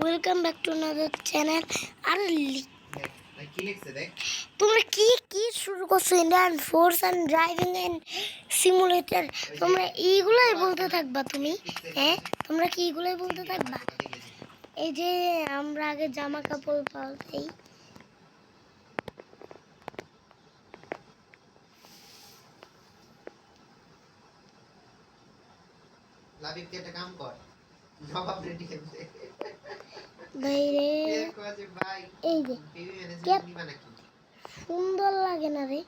Welcome back to another channel. আর কি লিখছে দেখ তোমরা কি কি শুরু করছো? Indian force and driving and simulator. তোমরা এইগুলাই বলতে থাকবা তুমি? হ্যাঁ, তোমরা কি এইগুলাই বলতে থাকবা? এই যে আমরা আগে জামা কাপড় পাল্টাই, লাবিব কে একটা কাম কর, জবাব রেডি করতে বাইরে ভাই। এই যে টিভি ম্যানেজমেন্ট নিবা নাকি? সুন্দর লাগে না রে?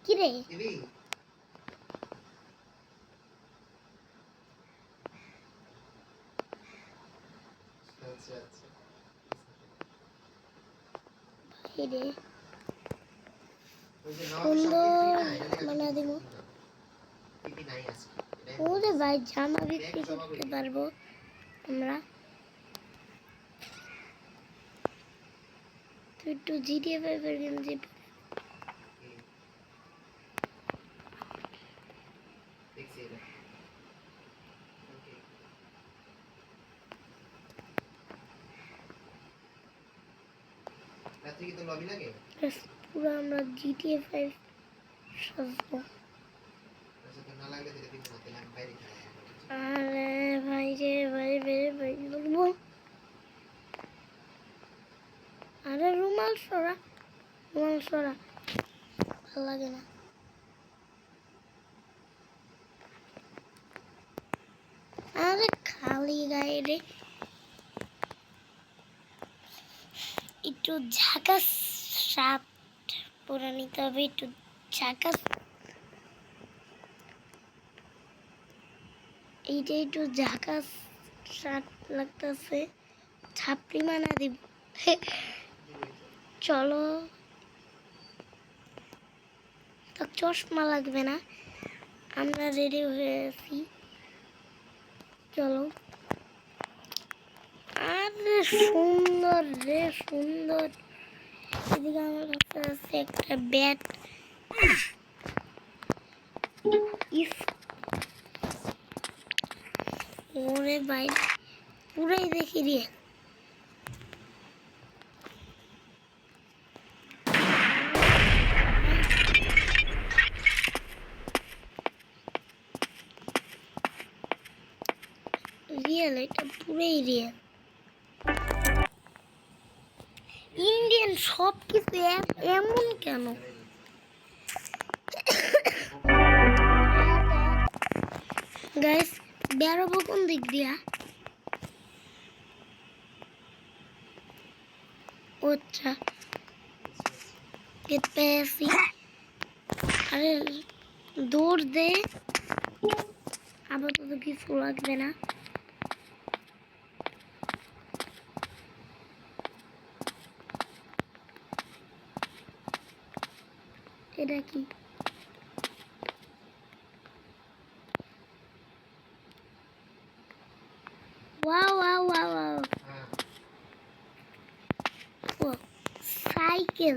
কি রে? টিভি আচ্ছা আচ্ছা বাইরে ওই যে নবাব সুন্দর সব বানা দিব। টিভি নাই আছে ওরে ভাই, জামা বিক্রি করতে পারবো আমরা। তুই একটু জিটিএ 5 এর গেঞ্জি দেখছি এটা। ওকে, রাত্রি কি তো লবি লাগে? পুরো আমরা জিটিএ 5 সাজবো। আচ্ছা, তো না লাগলে তো দিন না, তাহলে আমি বাইরে খাই। আরে ভাই রে ভাই ভাই বলবো। আরে রুমাল সরা, রুমাল সরা, ভালো লাগে না। আরে খালি গায়ে রে, একটু ঝাঁকাস শার্ট পরে নিতে হবে, একটু ঝাঁকাস। এইটা একটু ঝাঁকাস শার্ট লাগতেছে, ছাপড়ি মানা দিব। চলো, তো চশমা লাগবে না, আমরা রেডি হয়ে আছি। চলো। আরে সুন্দর রে সুন্দর। এদিকে আমার কাছে আছে একটা ব্যাট। ইস, ওরে ভাই, পুরাই দেখি রে। রিয়েল, এটা পুরাই রিয়েল। ইন্ডিয়ান সব কিছু এমন কেন? গাইস, বেরোবো কোন দিক দিয়া? আচ্ছা, গেট পেয়েছি। আরে দৌড় দে, আপাতত কিছু লাগবে না। এটা কি? ওয়াও ওয়াও ওয়াও ওয়াও, ও সাইকেল।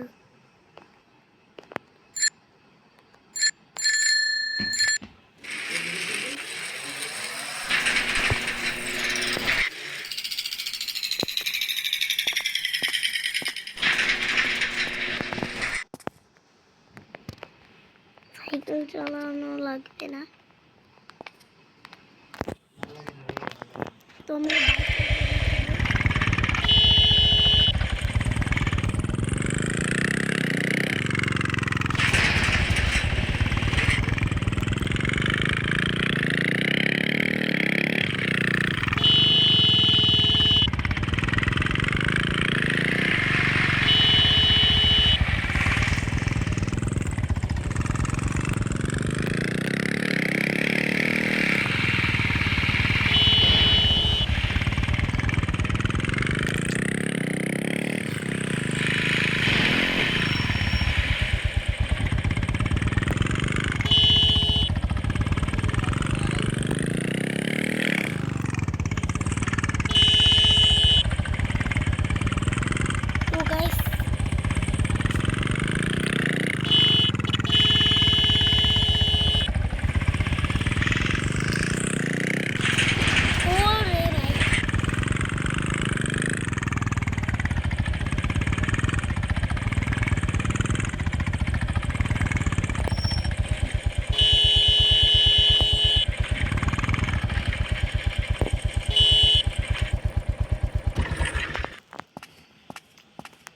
সাইকেল চালানো লাগবে না, তোমরা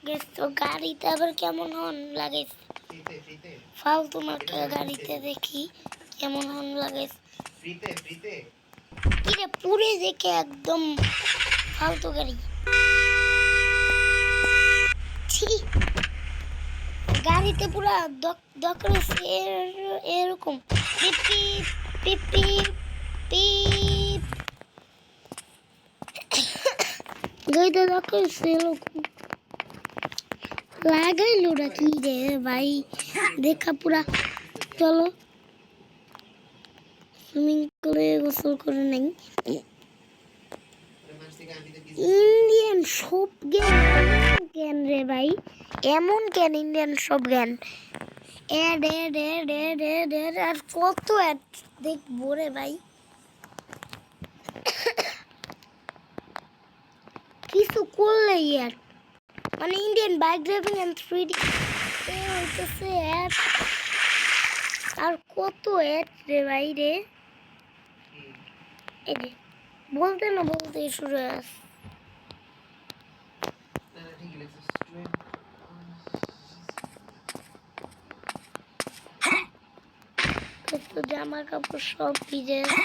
গেছ তো গাড়িতে আবার কেমন হর্ন লাগাইছে ফ্রিতে ফ্রিতে ফালতু মার্কা গাড়িতে দেখি কেমন হর্ন লাগাইছে ফ্রিতে ফ্রিতে কিরে পুরে দেখে একদম ফালতু গাড়ি ছি গাড়িতে পুরা দকরে এরকম পিপি পিপি পিপ গাড়িতে দকরে এরকম লাগাইলো না কি রে ভাই দেখা পুরা চলো সুইমিং করে গোসল করে নাই ইন্ডিয়ান সব জ্ঞান রে ভাই এমন কেন ইন্ডিয়ান সব জ্ঞান ad ad ad ad ad ad আর কত অ্যাড দেখবো রে ভাই কিছু করলে অ্যাড মানে Indian bike driving and 3D হইতেছে অ্যাড আর কত অ্যাড রে ভাই রে এই যে বলতে না বলতে শুরু হয়ে আসে না না ঠিকই লিখছিস তো জামা কাপড় সব ভিজে আছে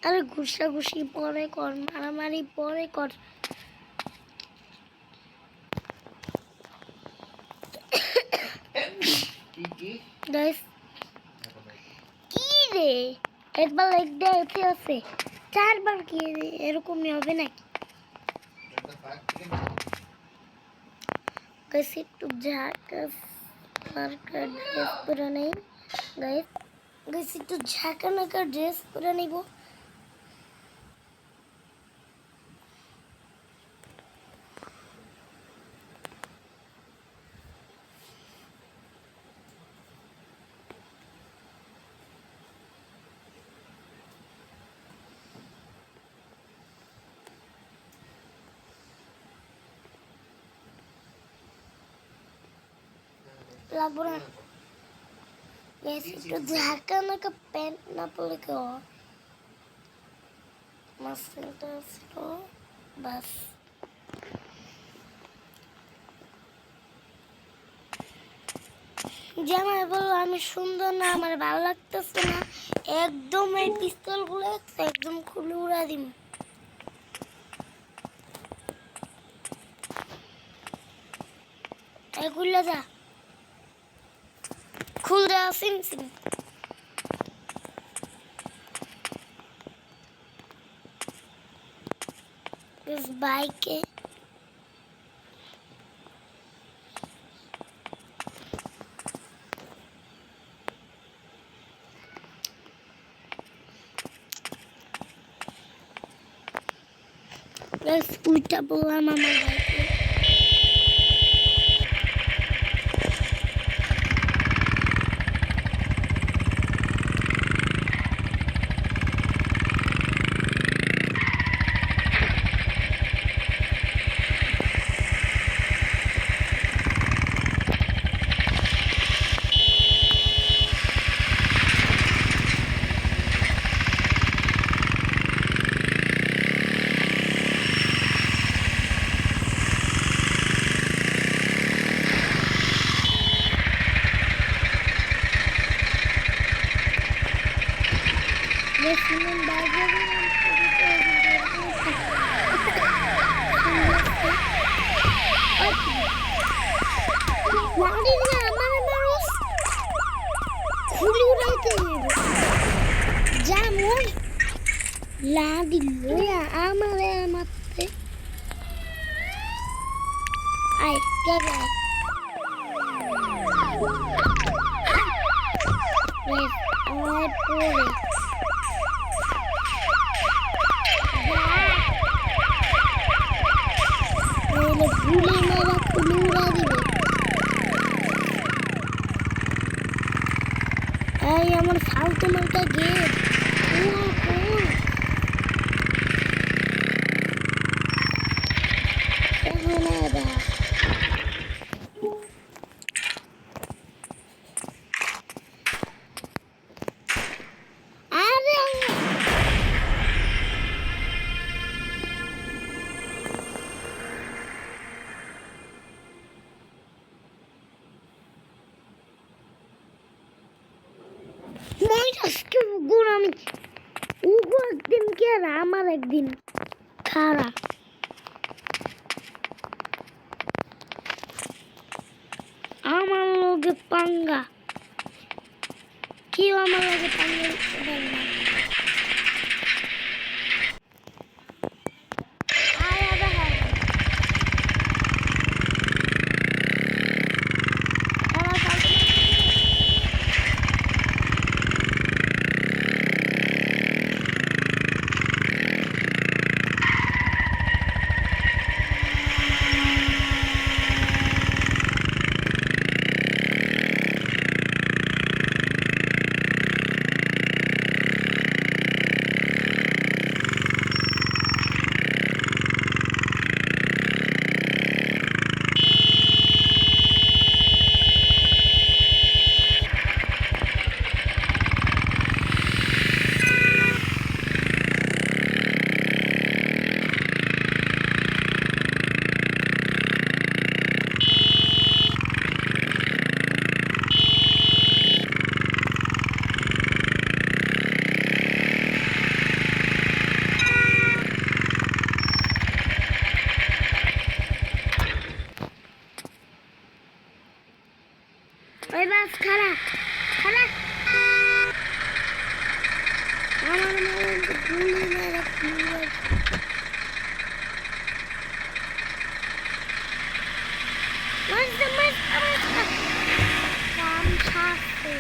আরে ঘুষাঘুষি পরে কর মারামারি পরে কর কি কি গাইস কি রে একবার লাইক দেওয়া আছে চারবার কি এরকমই হবে নাকি গাইস একটু ঝাঁকাস মার্কা ড্রেস পরে নেই গাইস গাইস একটু ঝাঁকা নাকা ড্রেস পরে নিব লাগবো না গাইস একটু ঝাঁকা নাকা প্যান্ট না পরে কেউ মাসেলটা ছিল বাস জামাই বললো আমি সুন্দর না আমার ভালো লাগতেছে না একদম এই পিস্তল গুলো একদম খুলে উড়া দিম এগুলো যা খুল দেওয়া সিম সিম বাইকে উল্টা বললাম আমার বাইকে Resmen lagi lo ya amale mate ay gaga wes ay pore le bule mera kulura dibe ay amar faltu marka gate কি আর আমার একদিন খারাপ আমার লগে পাঙ্গা কেউ আমার লগে পাঙ্গা দিতে পারে না আয় আবার আয়। আমার পাশে ওই বাস খারা খারা আমার মনে গুলি মেরে কাম শাস্তি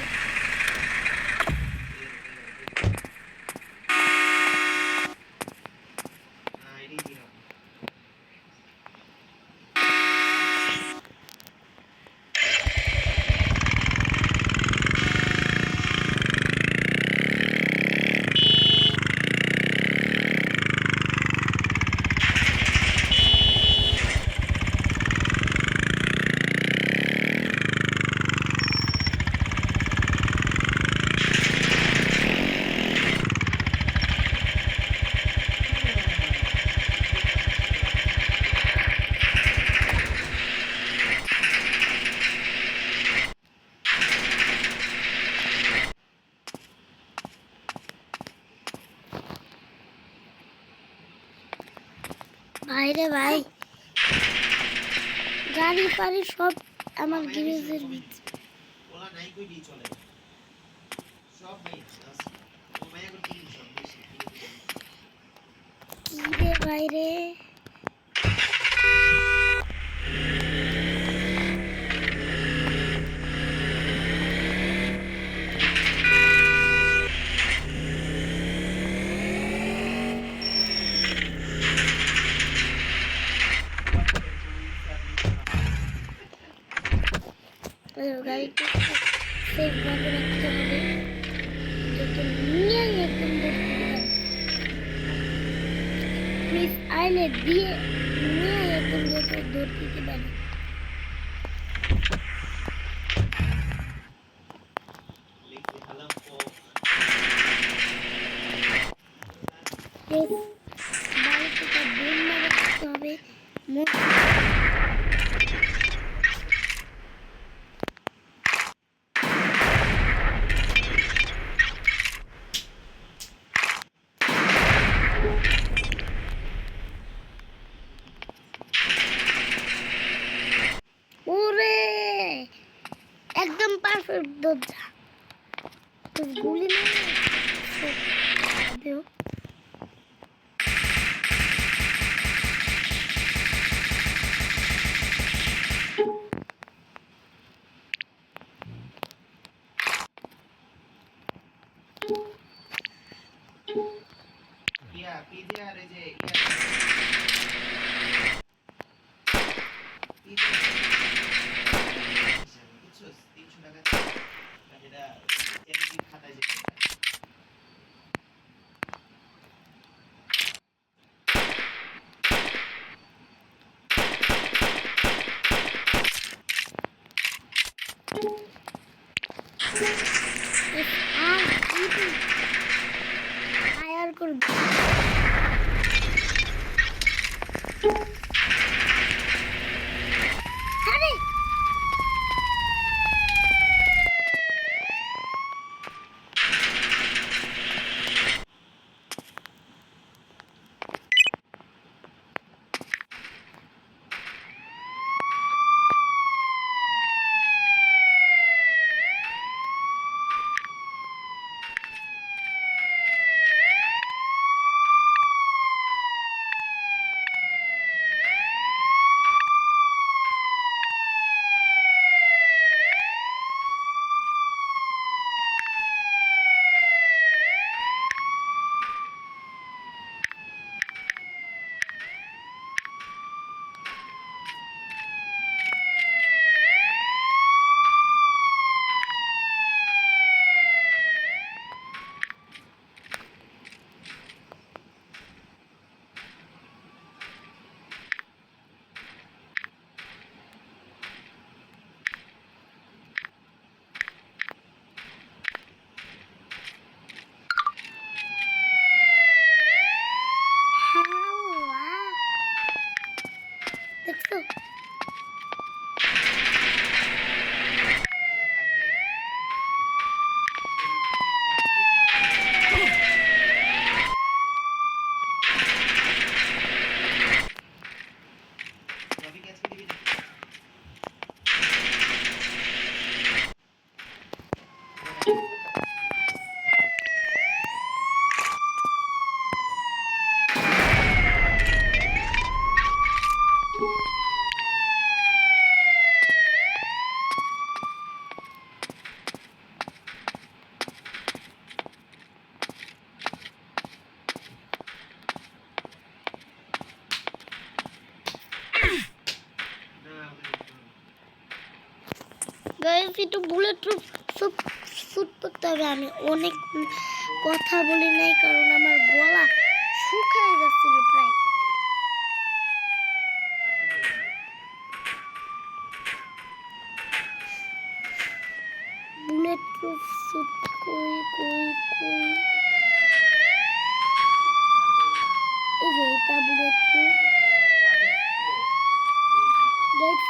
ভাই রে ভাই গাড়ি ফাড়ি সব আমার গ্যারেজের ভিতরে ওলা নাই কই দি চলে সব নাই ও মায়া করতে সব বেশি কি রে ভাই রে গাড়িটা সেফ ভাবে রাখতে হবে যাতে নিয়ে একদম প্লিজ আইলে দিয়ে নিয়ে একদম যাতে দৌড় দিতে পারে লিখতে হালাম ও বাড়িতে তার বোন মারা করতে হবে মোট ওরে একদম পারফেক্ট দরজা তো গুলি না দেও ইয়া পিজিআর এই যে বুঝছো 300 টাকা এটা এমনি খাতায় যেতে আর ফায়ার করবে আরে রবি আজকে দিবি না? গাইস একটু বুলেট প্রুফ শুট করতে হবে। আমি অনেক কথা বলি নাই কারণ আমার গলা শুকিয়ে যাচ্ছিল প্রায়। বুলেট প্রুফ শুট কই কই কই, এই যে এটা বুলেট প্রুফ। গাইস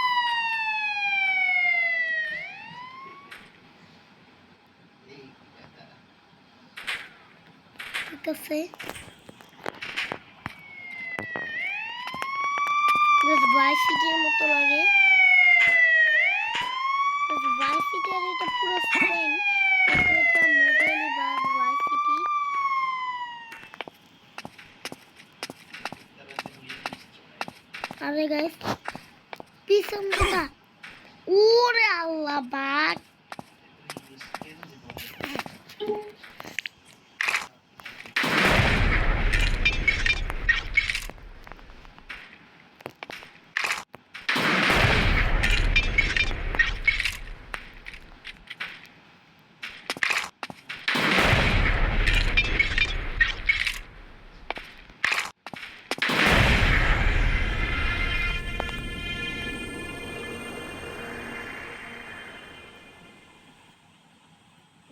ঠিক আছে, ভার্সিটির মতো লাগে। ভার্সিটির এটা পুরো সেম, কিন্তু এটা মোবাইলে বা ভার্সিটি। আরে গাইস পিছন দিকা, ওরে আল্লাহ বাক।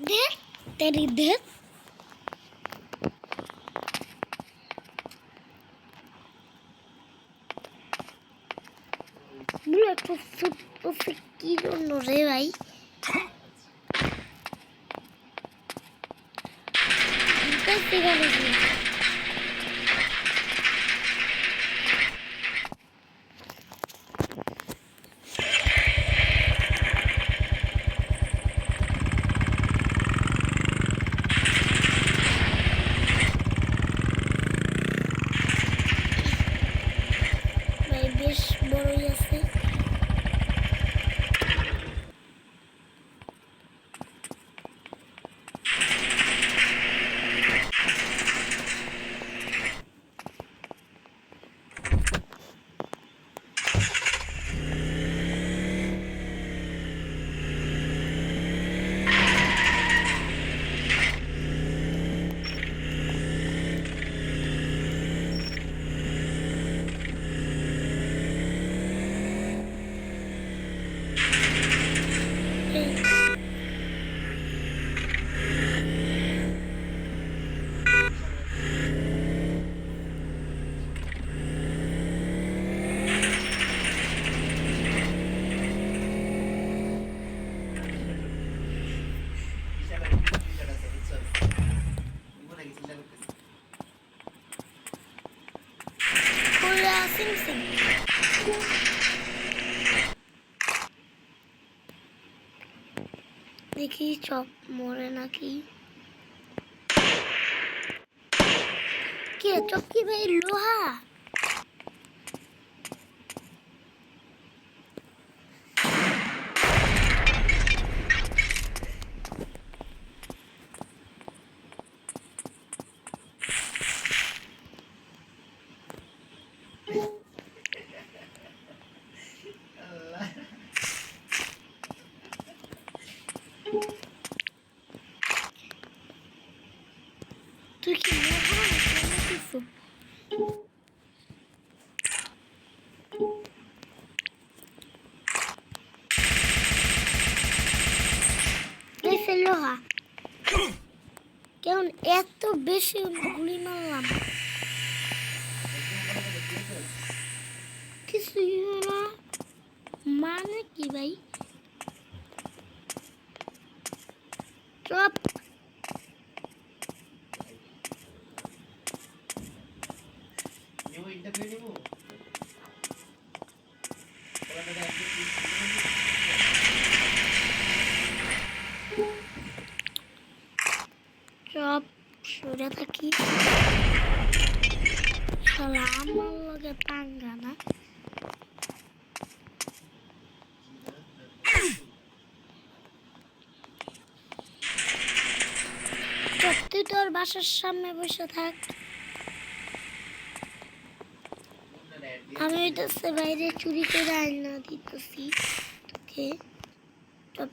देख तेरी देख, बुलेट प्रूफ की জন্য রে ভাই? कैसे करेंगे? भाई बेश बड़ोई আছে। সিমসিম দেখি চপ মরে নাকি। কি চপ কি ভাই লোহা? তুই কি লোহা নাকি কিছু? লোহা কেমন এত বেশি গুলি মারলাম? কিছুই না। এটা তুই নিবো ওটা একদম সব সরে থাকি শালা আমার লগে পাঙ্গা না তুই তোর বাসার সামনে বসে থাক আমি ওইটাছে বাইরে চুরি করে আইনা দিতেছি তোকে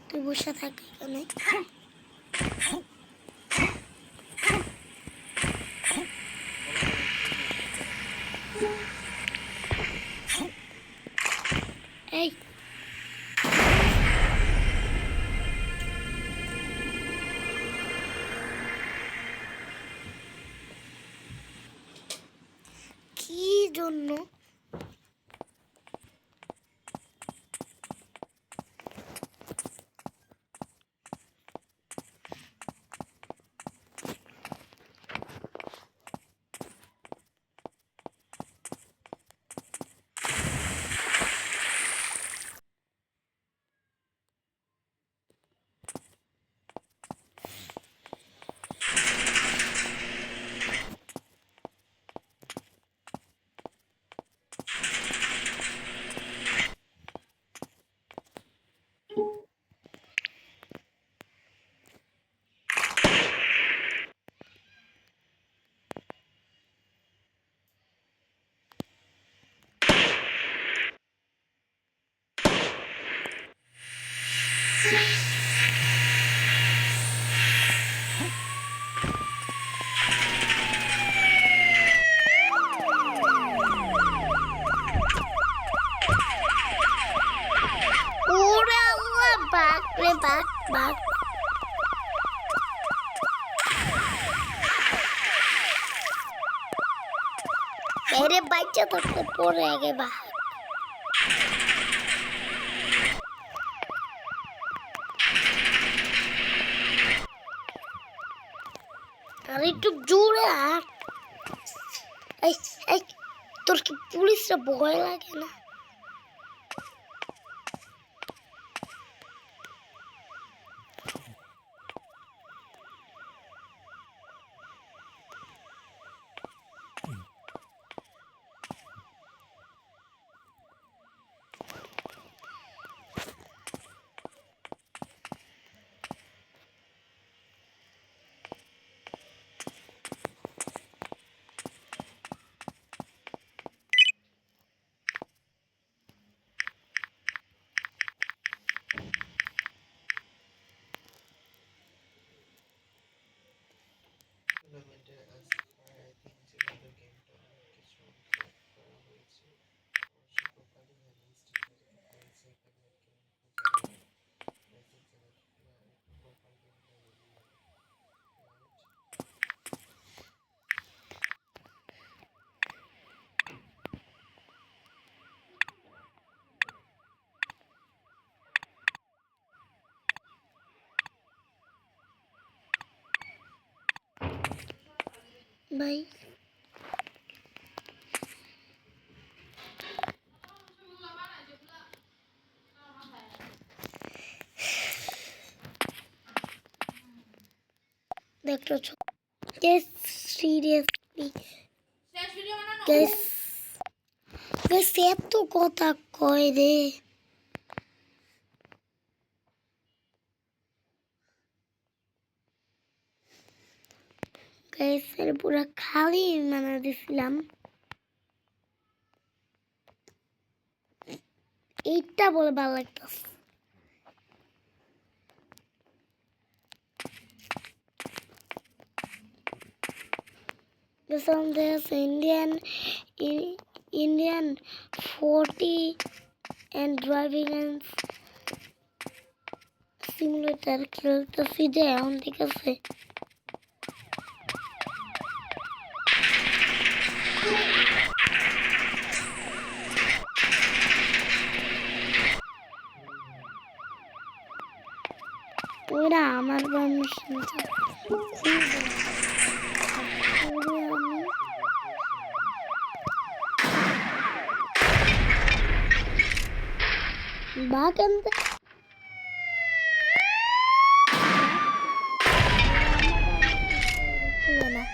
তুই বসে থাক এখানে এই কি জন্য ওরে আল্লাহ বাঘ রে বাঘ বাঘ এরে বাচ্চা থাকতে পরে আগে বাঘ আর একটু জোরে আর এই এই তোর কি পুলিশরা ভয় লাগে না টুর্নামেন্টে আই থিংক যেভাবে গেমটা কিছু করা হয়েছে শিক্ষককালীন হয়েছে এখানে ভাই দেখো guys seriously guys guys এত কথা কয় রে guys এর পুরা খালি মানে দিছিলাম এইটা বলে ভালো লাগতেছে This one there's Indian 40 and driving and simulator খেলতেছি যে এখন ঠিক আছে ওরা আমার পারমিশন বা কেমতে না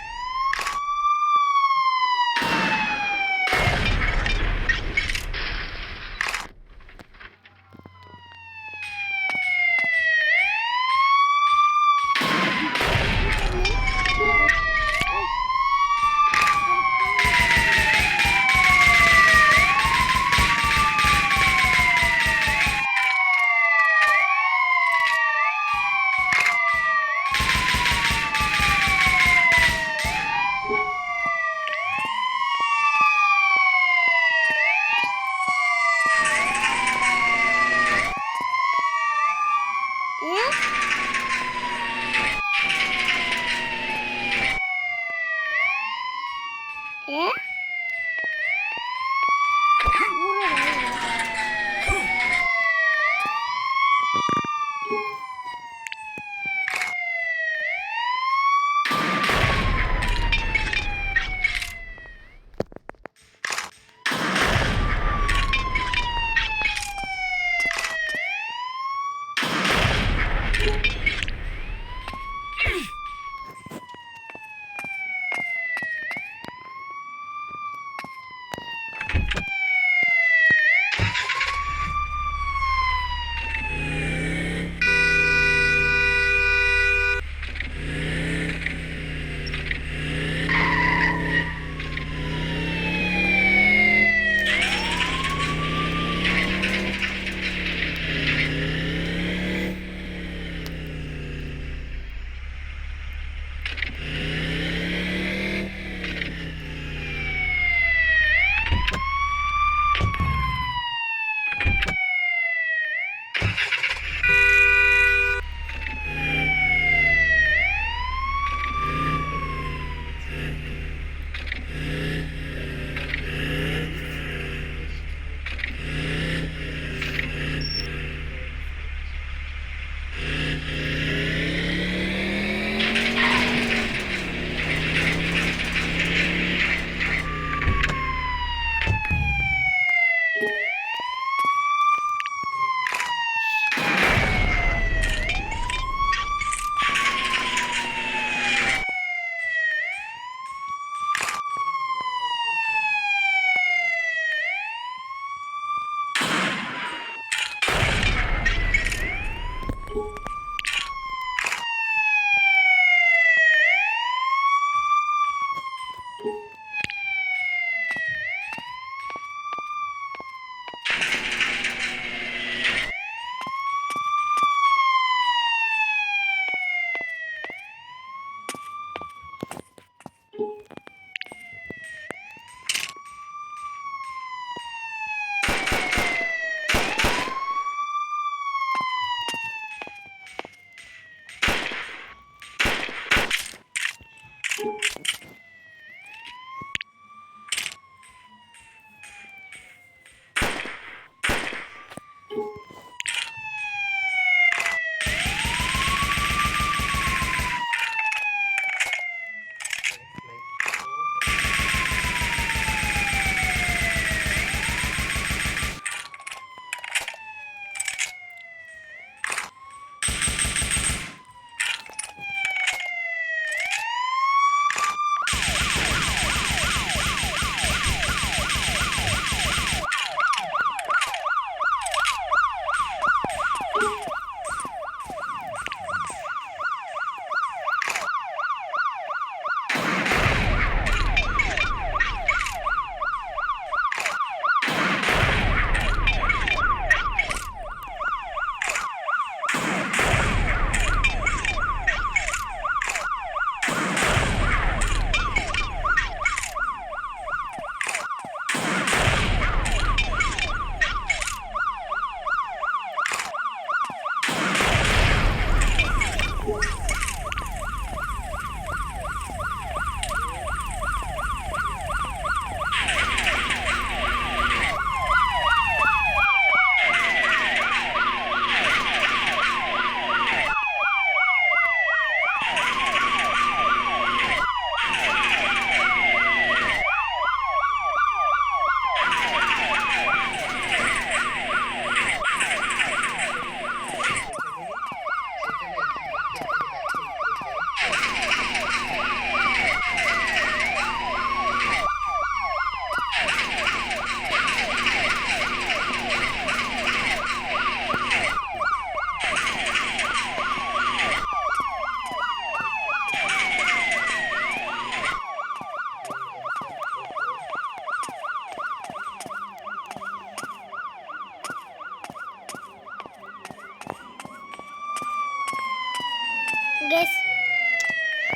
গেস,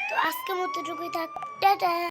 তো আজকের মতো টুকুই থাক, টাটা।